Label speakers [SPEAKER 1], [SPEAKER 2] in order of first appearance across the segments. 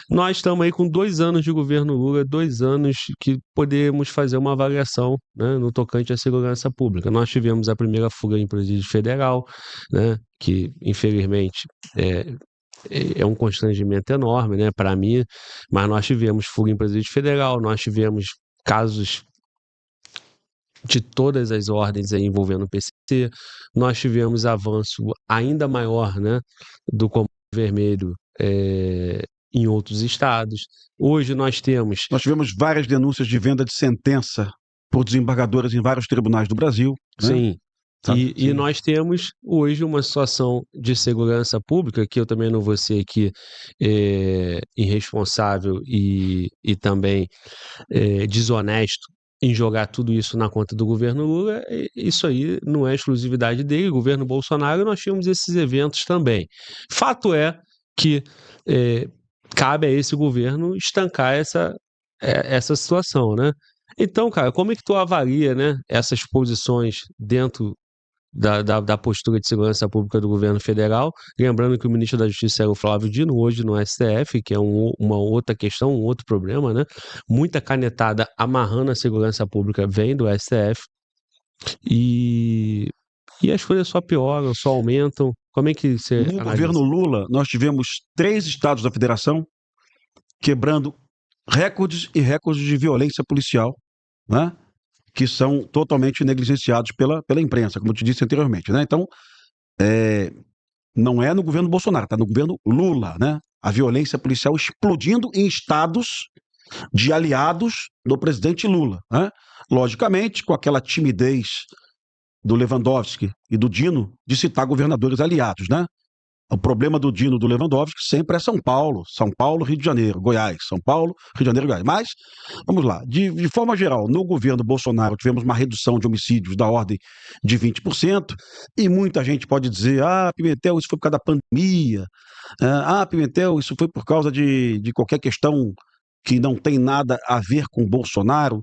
[SPEAKER 1] nós estamos aí com 2 anos de governo Lula, 2 anos que podemos fazer uma avaliação, né, no tocante à segurança pública. Nós tivemos a primeira fuga em presídio federal, né, que infelizmente é um constrangimento enorme, né, para mim, mas nós tivemos fuga em presídio federal, nós tivemos casos de todas as ordens aí envolvendo o PCC, nós tivemos avanço ainda maior, né, do Comando Vermelho em outros estados. Hoje nós temos...
[SPEAKER 2] Nós tivemos várias denúncias de venda de sentença por desembargadores em vários tribunais do Brasil, né?
[SPEAKER 1] Sim. E nós temos hoje uma situação de segurança pública, que eu também não vou ser aqui irresponsável e também desonesto em jogar tudo isso na conta do governo Lula. Isso aí não é exclusividade dele. O governo Bolsonaro, nós tínhamos esses eventos também. Fato é que cabe a esse governo estancar essa situação, né? Então, cara, como é que tu avalia, né, essas posições dentro da postura de segurança pública do governo federal? Lembrando que o ministro da Justiça era o Flávio Dino, hoje no STF, que é uma outra questão, um outro problema, né? Muita canetada amarrando a segurança pública vem do STF e as coisas só pioram, só aumentam. Como é que você
[SPEAKER 2] No
[SPEAKER 1] analisa?
[SPEAKER 2] governo Lula, nós tivemos 3 estados da federação quebrando recordes e recordes de violência policial, né? Que são totalmente negligenciados pela imprensa, como eu te disse anteriormente, né? Então, não é no governo Bolsonaro, está no governo Lula, né? A violência policial explodindo em estados de aliados do presidente Lula, né? Logicamente, com aquela timidez do Lewandowski e do Dino de citar governadores aliados, né? O problema do Dino, do Lewandowski, sempre é São Paulo, Rio de Janeiro, Goiás, São Paulo, Rio de Janeiro, Goiás. Mas, vamos lá, de forma geral, no governo Bolsonaro tivemos uma redução de homicídios da ordem de 20%, e muita gente pode dizer, Pimentel, isso foi por causa da pandemia, Pimentel, isso foi por causa de qualquer questão que não tem nada a ver com Bolsonaro.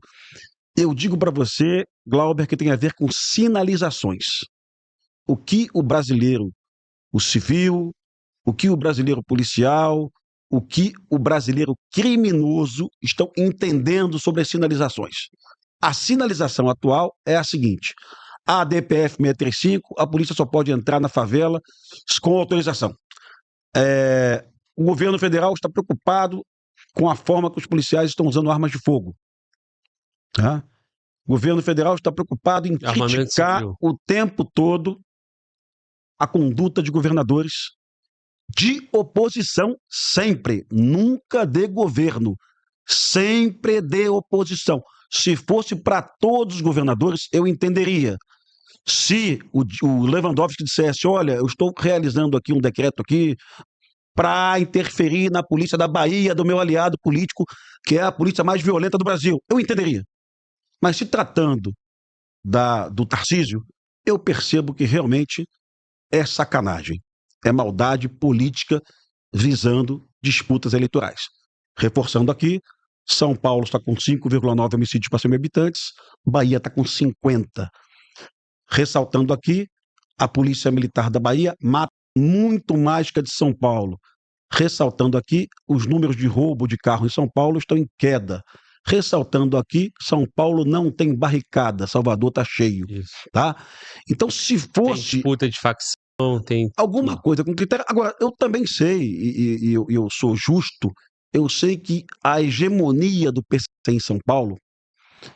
[SPEAKER 2] Eu digo para você, Glauber, que tem a ver com sinalizações. O que o brasileiro, o civil, o que o brasileiro policial, o que o brasileiro criminoso estão entendendo sobre as sinalizações. A sinalização atual é a seguinte: a DPF 635, a polícia só pode entrar na favela com autorização. O governo federal está preocupado com a forma que os policiais estão usando armas de fogo. Tá? O governo federal está preocupado em criticar o tempo todo a conduta de governadores de oposição, sempre, nunca de governo, sempre de oposição. Se fosse para todos os governadores, eu entenderia. Se o Lewandowski dissesse, olha, eu estou realizando aqui um decreto aqui para interferir na polícia da Bahia, do meu aliado político, que é a polícia mais violenta do Brasil, eu entenderia. Mas se tratando do Tarcísio, eu percebo que realmente é sacanagem, é maldade política visando disputas eleitorais. Reforçando aqui, São Paulo está com 5,9 homicídios para 100 mil habitantes, Bahia está com 50. Ressaltando aqui, a Polícia Militar da Bahia mata muito mais que a de São Paulo. Ressaltando aqui, os números de roubo de carro em São Paulo estão em queda. Ressaltando aqui, São Paulo não tem barricada, Salvador está cheio.
[SPEAKER 1] Isso.
[SPEAKER 2] Tá? Então, se fosse...
[SPEAKER 1] Tem disputa de facção, tem...
[SPEAKER 2] alguma coisa com critério... Agora, eu também sei, e eu sou justo, eu sei que a hegemonia do PCC em São Paulo,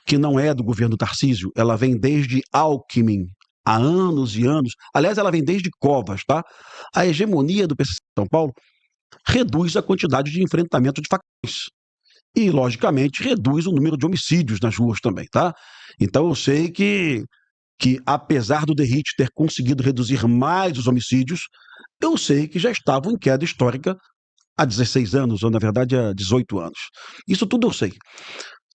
[SPEAKER 2] que não é do governo Tarcísio, ela vem desde Alckmin, há anos e anos. Aliás, ela vem desde Covas, tá? A hegemonia do PCC em São Paulo reduz a quantidade de enfrentamento de facções. E, logicamente, reduz o número de homicídios nas ruas também, tá? Então, eu sei que apesar do Derrite ter conseguido reduzir mais os homicídios, eu sei que já estavam em queda histórica há 16 anos, ou, na verdade, há 18 anos. Isso tudo eu sei.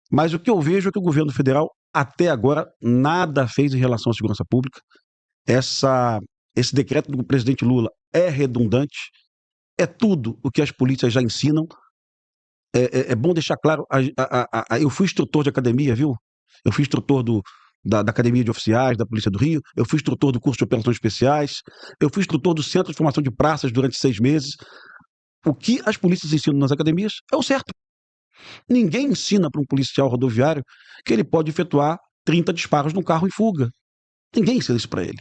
[SPEAKER 2] Mas o que eu vejo é que o governo federal, até agora, nada fez em relação à segurança pública. Esse decreto do presidente Lula é redundante, é tudo o que as polícias já ensinam. É bom deixar claro, eu fui instrutor de academia, viu? Eu fui instrutor da Academia de Oficiais, da Polícia do Rio, eu fui instrutor do curso de Operações Especiais, eu fui instrutor do Centro de Formação de Praças durante 6 meses. O que as polícias ensinam nas academias é o certo. Ninguém ensina para um policial rodoviário que ele pode efetuar 30 disparos num carro em fuga. Ninguém ensina isso para ele.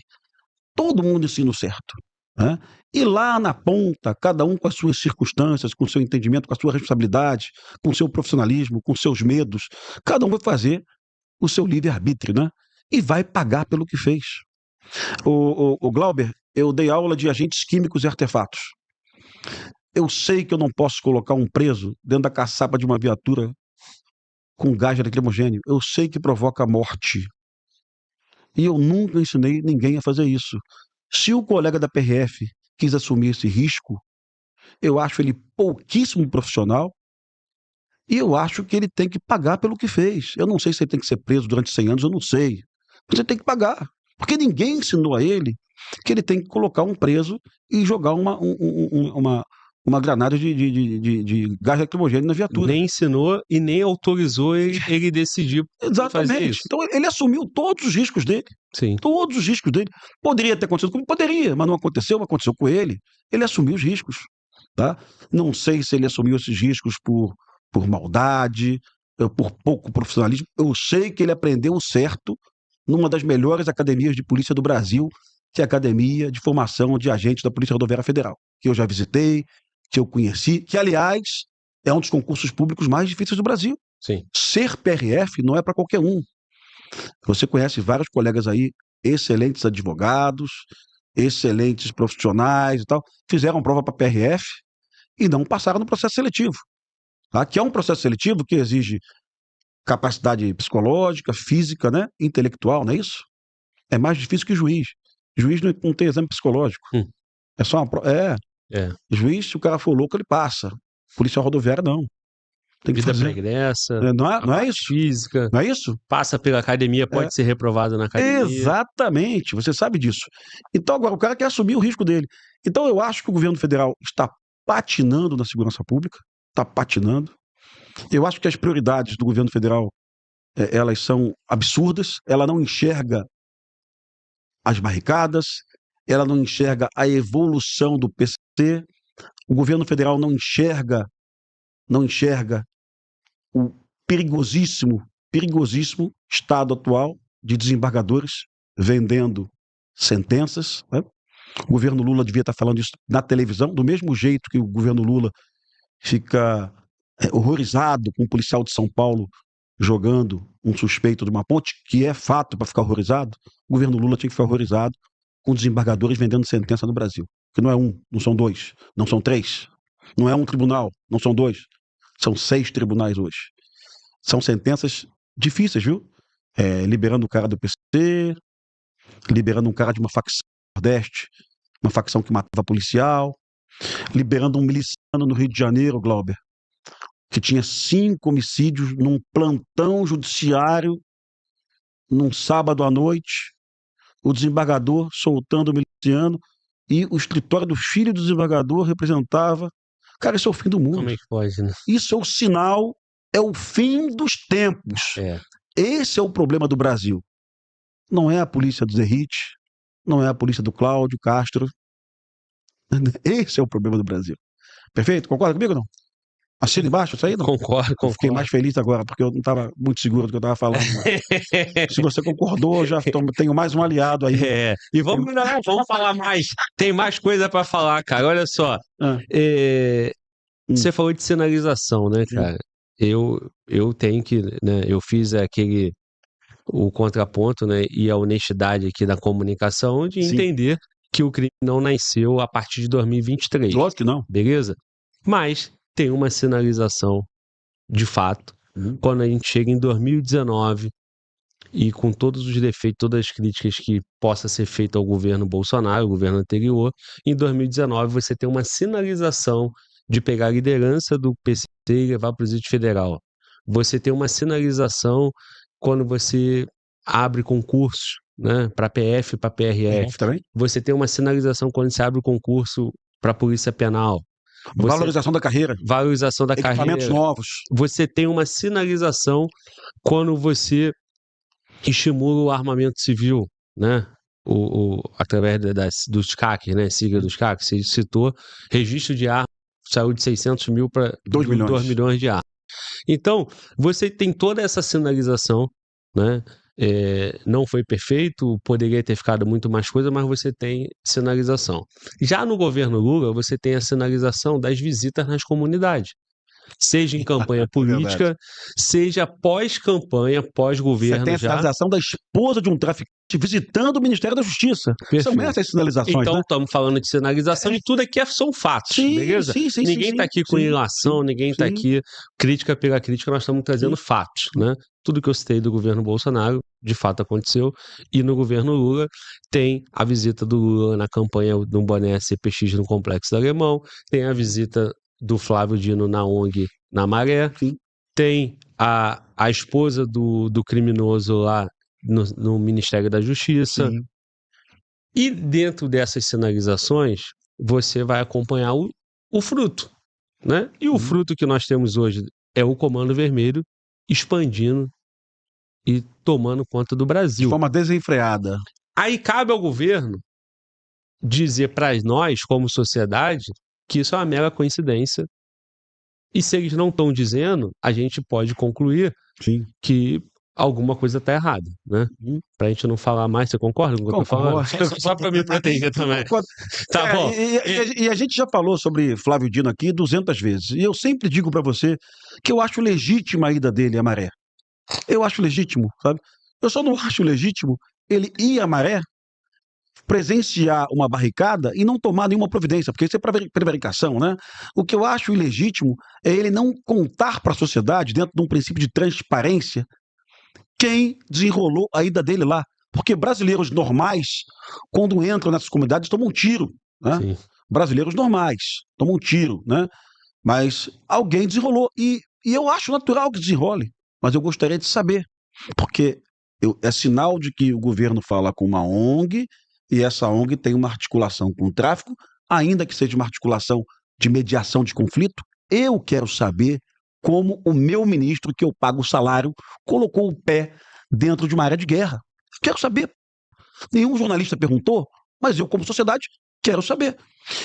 [SPEAKER 2] Todo mundo ensina o certo. Né? E lá na ponta, cada um com as suas circunstâncias, com o seu entendimento, com a sua responsabilidade, com o seu profissionalismo, com os seus medos, cada um vai fazer o seu livre-arbítrio, né? E vai pagar pelo que fez. O Glauber, eu dei aula de agentes químicos e artefatos. Eu sei que eu não posso colocar um preso dentro da caçapa de uma viatura com gás lacrimogêneo. Eu sei que provoca morte. E eu nunca ensinei ninguém a fazer isso. Se o colega da PRF quis assumir esse risco, eu acho ele pouquíssimo profissional e eu acho que ele tem que pagar pelo que fez. Eu não sei se ele tem que ser preso durante 100 anos, eu não sei. Mas ele tem que pagar. Porque ninguém ensinou a ele que ele tem que colocar um preso e jogar uma granada de gás lacrimogêneo na viatura.
[SPEAKER 1] Nem ensinou e nem autorizou ele decidir fazer
[SPEAKER 2] Exatamente.
[SPEAKER 1] isso.
[SPEAKER 2] Então ele assumiu todos os riscos dele.
[SPEAKER 1] Sim.
[SPEAKER 2] Todos os riscos dele. Poderia ter acontecido comigo? Poderia, mas não aconteceu, aconteceu com ele. Ele assumiu os riscos. Tá? Não sei se ele assumiu esses riscos por maldade, por pouco profissionalismo. Eu sei que ele aprendeu o certo numa das melhores academias de polícia do Brasil, que é a Academia de Formação de Agentes da Polícia Rodoviária Federal, que eu já visitei, que eu conheci, que, aliás, é um dos concursos públicos mais difíceis do Brasil.
[SPEAKER 1] Sim.
[SPEAKER 2] Ser PRF não é para qualquer um. Você conhece vários colegas aí, excelentes advogados, excelentes profissionais e tal, fizeram prova para PRF e não passaram no processo seletivo. Tá? Que é um processo seletivo que exige capacidade psicológica, física, né? Intelectual, não é isso? É mais difícil que juiz. Juiz não tem exame psicológico. É só uma prova. Juiz, se o cara for louco, ele passa. Policial rodoviário, não. Tem que
[SPEAKER 1] Vida
[SPEAKER 2] fazer.
[SPEAKER 1] pregressa,
[SPEAKER 2] Não é isso?
[SPEAKER 1] física.
[SPEAKER 2] Não é isso?
[SPEAKER 1] Passa pela academia, pode ser reprovado na academia.
[SPEAKER 2] Exatamente, você sabe disso. Então, agora, o cara quer assumir o risco dele. Então, eu acho que o governo federal está patinando na segurança pública, está patinando. Eu acho que as prioridades do governo federal, elas são absurdas. Ela não enxerga as barricadas, ela não enxerga a evolução do PCC, o governo federal não enxerga o perigosíssimo estado atual de desembargadores vendendo sentenças. Né? O governo Lula devia estar falando isso na televisão, do mesmo jeito que o governo Lula fica horrorizado com um policial de São Paulo jogando um suspeito de uma ponte, que é fato para ficar horrorizado. O governo Lula tinha que ficar horrorizado com desembargadores vendendo sentença no Brasil. Que não é um, não são dois, não são três. Não é um tribunal, não são dois. São 6 tribunais hoje. São sentenças difíceis, viu? Liberando o cara do PC, liberando um cara de uma facção do Nordeste, uma facção que matava policial, liberando um miliciano no Rio de Janeiro, Glauber, que tinha 5 homicídios num plantão judiciário num sábado à noite, o desembargador soltando o miliciano e o escritório do filho do desembargador representava. Cara, isso é o fim do mundo.
[SPEAKER 1] Como é que pode, né?
[SPEAKER 2] Isso é o sinal, é o fim dos tempos. Esse é o problema do Brasil. Não é a polícia do Zé Rite, não é a polícia do Cláudio Castro. Esse é o problema do Brasil. Perfeito? Concorda comigo ou não? Assina embaixo isso aí, não?
[SPEAKER 1] Concordo.
[SPEAKER 2] Fiquei mais feliz agora, porque eu não estava muito seguro do que eu estava falando. Se você concordou, já tenho mais um aliado aí.
[SPEAKER 1] E vamos falar mais. Tem mais coisa para falar, cara. Olha só. Você falou de sinalização, né, cara? Eu tenho que, né, eu fiz o contraponto, né, e a honestidade aqui da comunicação de entender que o crime não nasceu a partir de 2023.
[SPEAKER 2] Lógico que não.
[SPEAKER 1] Beleza? Mas tem uma sinalização de fato quando a gente chega em 2019 e com todos os defeitos, todas as críticas que possa ser feita ao governo Bolsonaro, o governo anterior, em 2019 você tem uma sinalização de pegar a liderança do PC e levar para o Presídio Federal. Você tem uma sinalização quando você abre concursos, né, para PF e para PRF. Você tem uma sinalização quando você abre o concurso para a Polícia Penal.
[SPEAKER 2] Valorização da carreira.
[SPEAKER 1] Valorização da carreira.
[SPEAKER 2] Equipamentos novos.
[SPEAKER 1] Você tem uma sinalização quando você estimula o armamento civil, né? Através dos CACs, né? Sigla dos CACs, você citou registro de armas saiu de 600 mil para
[SPEAKER 2] 2 milhões.
[SPEAKER 1] 2 milhões de armas. Então, você tem toda essa sinalização, né? Não foi perfeito, poderia ter ficado muito mais coisa, mas você tem sinalização. Já no governo Lula, você tem a sinalização das visitas nas comunidades. Seja em campanha política, seja pós-campanha,
[SPEAKER 2] Você
[SPEAKER 1] pós-governo
[SPEAKER 2] tem a
[SPEAKER 1] já.
[SPEAKER 2] sinalização da esposa de um traficante visitando o Ministério da Justiça. São
[SPEAKER 1] Perfeito.
[SPEAKER 2] essas sinalizações,
[SPEAKER 1] Então,
[SPEAKER 2] né?
[SPEAKER 1] estamos falando de sinalização e tudo aqui são fatos,
[SPEAKER 2] Sim,
[SPEAKER 1] beleza?
[SPEAKER 2] sim, sim,
[SPEAKER 1] Ninguém
[SPEAKER 2] sim,
[SPEAKER 1] está aqui com
[SPEAKER 2] sim,
[SPEAKER 1] ilação,
[SPEAKER 2] sim,
[SPEAKER 1] ninguém está
[SPEAKER 2] sim.
[SPEAKER 1] aqui crítica pela crítica, nós estamos trazendo fatos, né? Tudo que eu citei do governo Bolsonaro, de fato aconteceu, e no governo Lula tem a visita do Lula na campanha do boné CPX no Complexo do Alemão, tem a visita do Flávio Dino na ONG na Maré,
[SPEAKER 2] Sim.
[SPEAKER 1] tem a esposa do criminoso lá no Ministério da Justiça.
[SPEAKER 2] Sim.
[SPEAKER 1] E dentro dessas sinalizações, você vai acompanhar o fruto, né? E o fruto que nós temos hoje é o Comando Vermelho expandindo e tomando conta do
[SPEAKER 2] De
[SPEAKER 1] Brasil.
[SPEAKER 2] forma desenfreada.
[SPEAKER 1] Aí cabe ao governo dizer para nós, como sociedade, que isso é uma mera coincidência. E se eles não estão dizendo, a gente pode concluir
[SPEAKER 2] Sim.
[SPEAKER 1] que alguma coisa está errada, né? Pra gente não falar mais, você concorda com o que eu tô falando? Só para me proteger também. Tá bom.
[SPEAKER 2] E a gente já falou sobre Flávio Dino aqui 200 vezes. E eu sempre digo para você que eu acho legítima a ida dele à Maré. Eu acho legítimo, sabe? Eu só não acho legítimo ele ir à Maré, presenciar uma barricada e não tomar nenhuma providência, porque isso é prevaricação, né? O que eu acho ilegítimo é ele não contar para a sociedade, dentro de um princípio de transparência, quem desenrolou a ida dele lá. Porque brasileiros normais, quando entram nessas comunidades, tomam um tiro, né?
[SPEAKER 1] Sim.
[SPEAKER 2] Brasileiros normais tomam um tiro, né? Mas alguém desenrolou. E eu acho natural que desenrole, mas eu gostaria de saber, porque é sinal de que o governo fala com uma ONG e essa ONG tem uma articulação com o tráfico, ainda que seja uma articulação de mediação de conflito. Eu quero saber como o meu ministro, que eu pago o salário, colocou o pé dentro de uma área de guerra. Quero saber. Nenhum jornalista perguntou, mas eu, como sociedade, quero saber.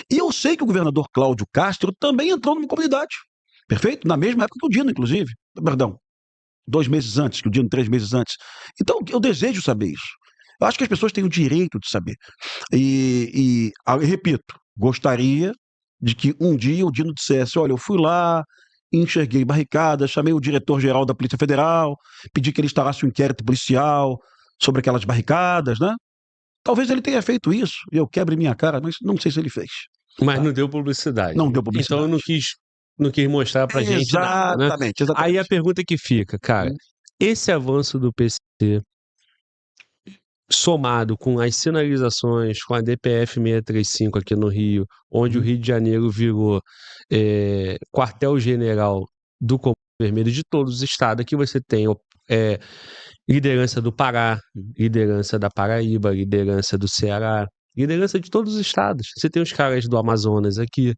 [SPEAKER 2] E eu sei que o governador Cláudio Castro também entrou numa comunidade. Perfeito? Na mesma época que o Dino, inclusive. Perdão, 2 meses antes, que o Dino 3 meses antes. Então, eu desejo saber isso. Eu acho que as pessoas têm o direito de saber. Eu repito, gostaria de que um dia o Dino dissesse, olha, eu fui lá, enxerguei barricadas, chamei o diretor-geral da Polícia Federal, pedi que ele instalasse um inquérito policial sobre aquelas barricadas, né? Talvez ele tenha feito isso e eu quebre minha cara, mas não sei se ele fez.
[SPEAKER 1] Mas não deu publicidade.
[SPEAKER 2] Não deu publicidade.
[SPEAKER 1] Então eu não quis mostrar pra gente nada, né?
[SPEAKER 2] Exatamente.
[SPEAKER 1] Aí a pergunta que fica, cara, esse avanço do PC somado com as sinalizações, com a DPF 635 aqui no Rio, onde o Rio de Janeiro virou quartel-general do Comando Vermelho de todos os estados, aqui você tem liderança do Pará, liderança da Paraíba, liderança do Ceará, liderança de todos os estados. Você tem os caras do Amazonas aqui.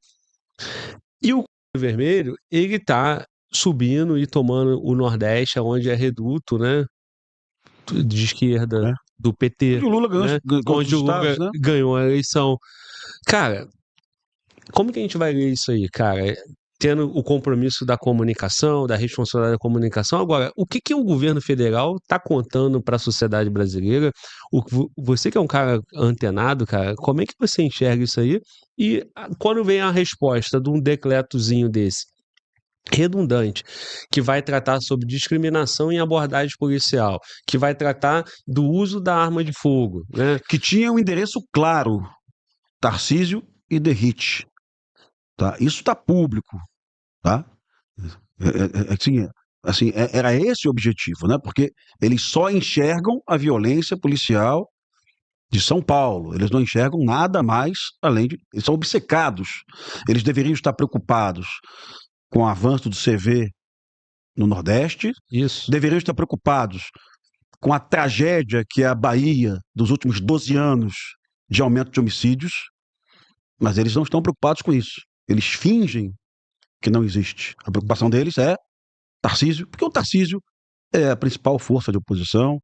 [SPEAKER 1] E o Comando Vermelho, ele tá subindo e tomando o Nordeste, onde é reduto, né, de esquerda, do PT.
[SPEAKER 2] Onde o Lula ganhou,
[SPEAKER 1] né? Onde o Lula ganhou a eleição. Cara, como que a gente vai ler isso aí, cara? Tendo o compromisso da comunicação, da responsabilidade da comunicação. Agora, o que o governo federal está contando para a sociedade brasileira? Você que é um cara antenado, cara, como é que você enxerga isso aí? E quando vem a resposta de um decretozinho desse, redundante, que vai tratar sobre discriminação em abordagem policial, que vai tratar do uso da arma de fogo, né?
[SPEAKER 2] Que tinha um endereço claro, Tarcísio e Derrite. Tá? Isso está público, tá? Era esse o objetivo, né? Porque eles só enxergam a violência policial de São Paulo. Eles não enxergam nada mais além de... Eles são obcecados. Eles deveriam estar preocupados com o avanço do CV no Nordeste.
[SPEAKER 1] Isso.
[SPEAKER 2] Deveriam estar preocupados com a tragédia que é a Bahia dos últimos 12 anos de aumento de homicídios, mas eles não estão preocupados com isso. Eles fingem que não existe. A preocupação deles é Tarcísio, porque o Tarcísio é a principal força de oposição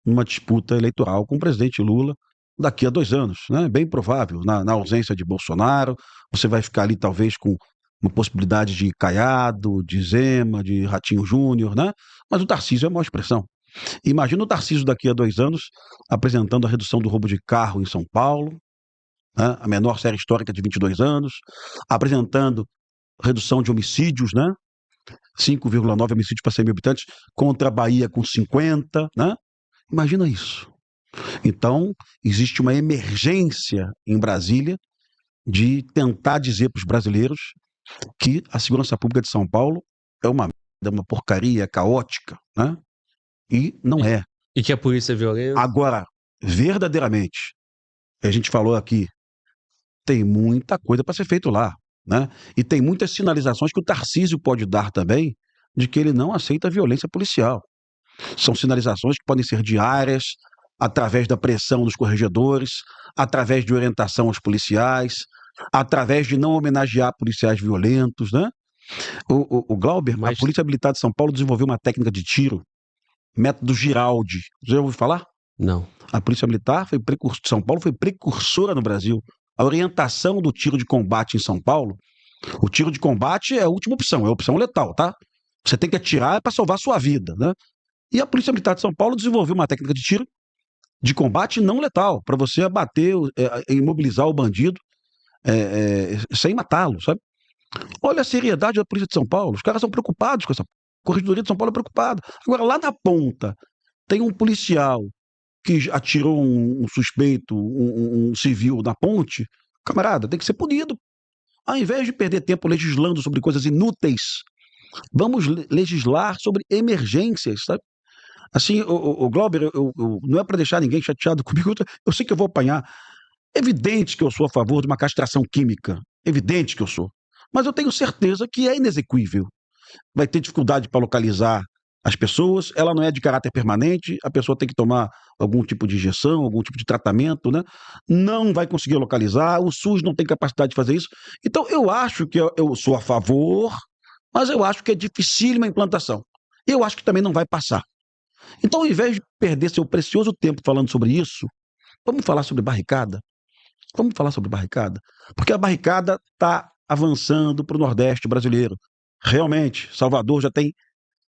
[SPEAKER 2] numa disputa eleitoral com o presidente Lula daqui a 2 anos, né? Bem provável, na ausência de Bolsonaro, você vai ficar ali talvez com uma possibilidade de Caiado, de Zema, de Ratinho Júnior, né? Mas o Tarcísio é a maior expressão. Imagina o Tarcísio daqui a 2 anos apresentando a redução do roubo de carro em São Paulo, né? A menor série histórica de 22 anos, apresentando redução de homicídios, né? 5,9 homicídios para 100 mil habitantes, contra a Bahia com 50, né? Imagina isso. Então, existe uma emergência em Brasília de tentar dizer para os brasileiros que a segurança pública de São Paulo é uma merda, uma porcaria, caótica, né? E não é.
[SPEAKER 1] E que a polícia é violenta.
[SPEAKER 2] Agora, verdadeiramente, a gente falou aqui, tem muita coisa para ser feito lá, né? E tem muitas sinalizações que o Tarcísio pode dar também de que ele não aceita a violência policial. São sinalizações que podem ser diárias, através da pressão dos corregedores, através de orientação aos policiais, através de não homenagear policiais violentos, né? O Glauber,
[SPEAKER 1] Mas-
[SPEAKER 2] a Polícia Militar de São Paulo desenvolveu uma técnica de tiro, método Giraldi. Já ouviu falar?
[SPEAKER 1] Não.
[SPEAKER 2] A Polícia Militar de São Paulo foi precursora no Brasil. A orientação do tiro de combate em São Paulo, o tiro de combate é a última opção, é a opção letal, tá? Você tem que atirar para salvar a sua vida, né? E a Polícia Militar de São Paulo desenvolveu uma técnica de tiro de combate não letal, para você abater, imobilizar o bandido sem matá-lo, sabe? Olha a seriedade da Polícia de São Paulo, os caras são preocupados com essa. A Corregedoria de São Paulo é preocupada. Agora, lá na ponta, tem um policial que atirou um suspeito, um civil na ponte, camarada, tem que ser punido. Ao invés de perder tempo legislando sobre coisas inúteis, vamos legislar sobre emergências, sabe? Assim, o Glauber, não é para deixar ninguém chateado comigo, eu sei que eu vou apanhar. Evidente que eu sou a favor de uma castração química, evidente que eu sou. Mas eu tenho certeza que é inexequível. Vai ter dificuldade para localizar as pessoas, ela não é de caráter permanente, a pessoa tem que tomar algum tipo de injeção, algum tipo de tratamento, né? Não vai conseguir localizar, o SUS não tem capacidade de fazer isso. Então, eu acho que eu sou a favor, mas eu acho que é dificílima a implantação. Eu acho que também não vai passar. Então, ao invés de perder seu precioso tempo falando sobre isso, vamos falar sobre barricada? Vamos falar sobre barricada? Porque a barricada está avançando para o Nordeste brasileiro. Realmente, Salvador já tem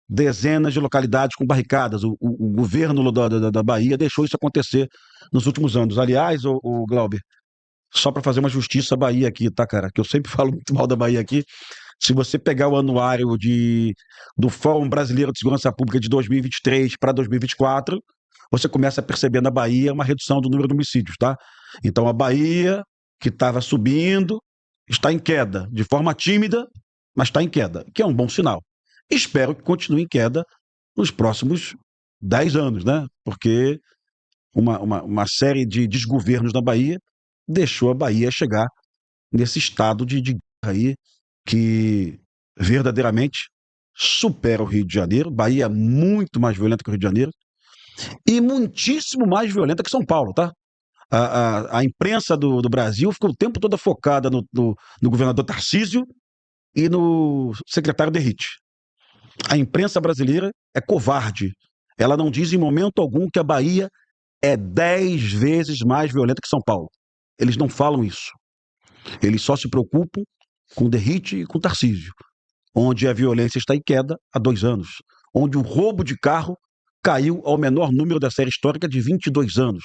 [SPEAKER 2] dezenas de localidades com barricadas. O governo da Bahia deixou isso acontecer nos últimos anos. Aliás, o Glauber, só para fazer uma justiça à Bahia aqui, tá, cara? Que eu sempre falo muito mal da Bahia aqui. Se você pegar o anuário do Fórum Brasileiro de Segurança Pública de 2023 para 2024, você começa a perceber na Bahia uma redução do número de homicídios, tá? Então a Bahia, que estava subindo, está em queda, de forma tímida, mas está em queda, que é um bom sinal. Espero que continue em queda nos próximos 10 anos, né? Porque uma série de desgovernos na Bahia deixou a Bahia chegar nesse estado de guerra aí, que verdadeiramente supera o Rio de Janeiro. Bahia é muito mais violenta que o Rio de Janeiro e muitíssimo mais violenta que São Paulo, tá? A imprensa do Brasil ficou o tempo todo focada no governador Tarcísio e no secretário Derrite. A imprensa brasileira é covarde. Ela não diz em momento algum que a Bahia é 10 vezes mais violenta que São Paulo. Eles não falam isso. Eles só se preocupam com Derrite e com Tarcísio, onde a violência está em queda há 2 anos, onde o roubo de carro caiu ao menor número da série histórica de 22 anos.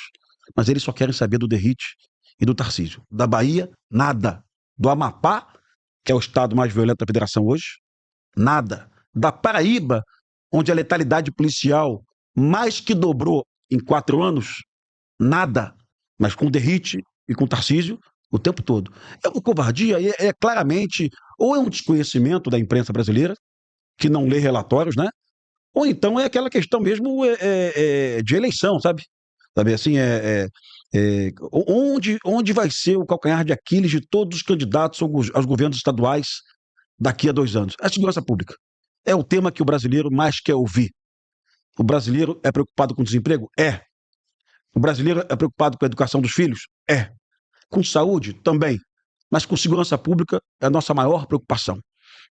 [SPEAKER 2] Mas eles só querem saber do Derrite e do Tarcísio. Da Bahia, nada. Do Amapá, que é o estado mais violento da federação hoje, nada. Da Paraíba, onde a letalidade policial mais que dobrou em 4 anos, nada. Mas com Derrite e com Tarcísio, o tempo todo. É uma covardia, é claramente, ou é um desconhecimento da imprensa brasileira, que não lê relatórios, né? Ou então é aquela questão mesmo de eleição, sabe? Sabe assim, onde vai ser o calcanhar de Aquiles de todos os candidatos aos governos estaduais daqui a 2 anos? A segurança pública. É o tema que o brasileiro mais quer ouvir. O brasileiro é preocupado com o desemprego? É. O brasileiro é preocupado com a educação dos filhos? É. Com saúde? Também. Mas com segurança pública é a nossa maior preocupação.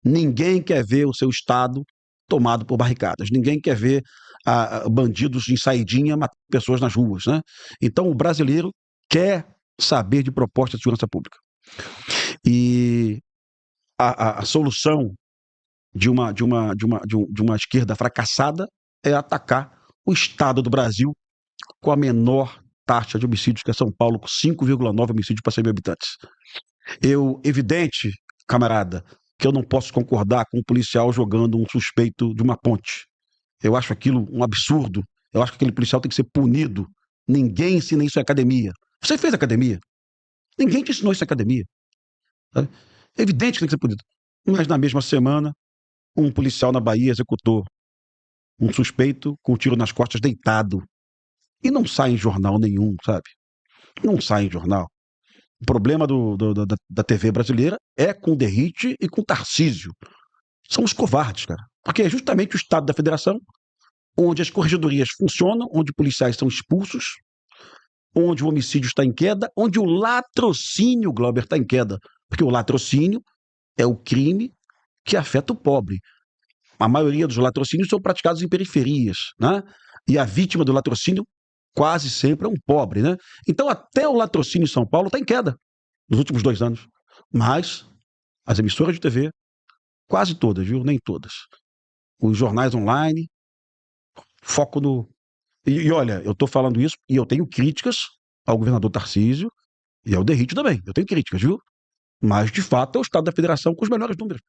[SPEAKER 2] Ninguém quer ver o seu estado tomado por barricadas. Ninguém quer ver bandidos em saidinha matando pessoas nas ruas, né? Então o brasileiro quer saber de propostas de segurança pública. E a solução de uma esquerda fracassada é atacar o Estado do Brasil com a menor taxa de homicídios, que é São Paulo, com 5,9 homicídios para 100 mil habitantes. Evidente, camarada, que eu não posso concordar com um policial jogando um suspeito de uma ponte. Eu acho aquilo um absurdo. Eu acho que aquele policial tem que ser punido. Ninguém ensina isso em academia. Você fez academia? Ninguém te ensinou isso em academia. Sabe? É evidente que tem que ser punido. Mas na mesma semana, um policial na Bahia executou um suspeito com um tiro nas costas deitado. E não sai em jornal nenhum, sabe? Não sai em jornal. O problema da TV brasileira é com o Derrite e com o Tarcísio. São os covardes, cara. Porque é justamente o Estado da Federação onde as corregedorias funcionam, onde policiais são expulsos, onde o homicídio está em queda, onde o latrocínio, Glauber, está em queda. Porque o latrocínio é o crime que afeta o pobre. A maioria dos latrocínios são praticados em periferias, né? E a vítima do latrocínio quase sempre é um pobre, né? Então até o latrocínio em São Paulo está em queda nos últimos 2 anos. Mas as emissoras de TV, quase todas, viu? Nem todas. Os jornais online, foco no... E olha, eu estou falando isso e eu tenho críticas ao governador Tarcísio e ao Derrite também. Eu tenho críticas, viu? Mas, de fato, é o Estado da Federação com os melhores números.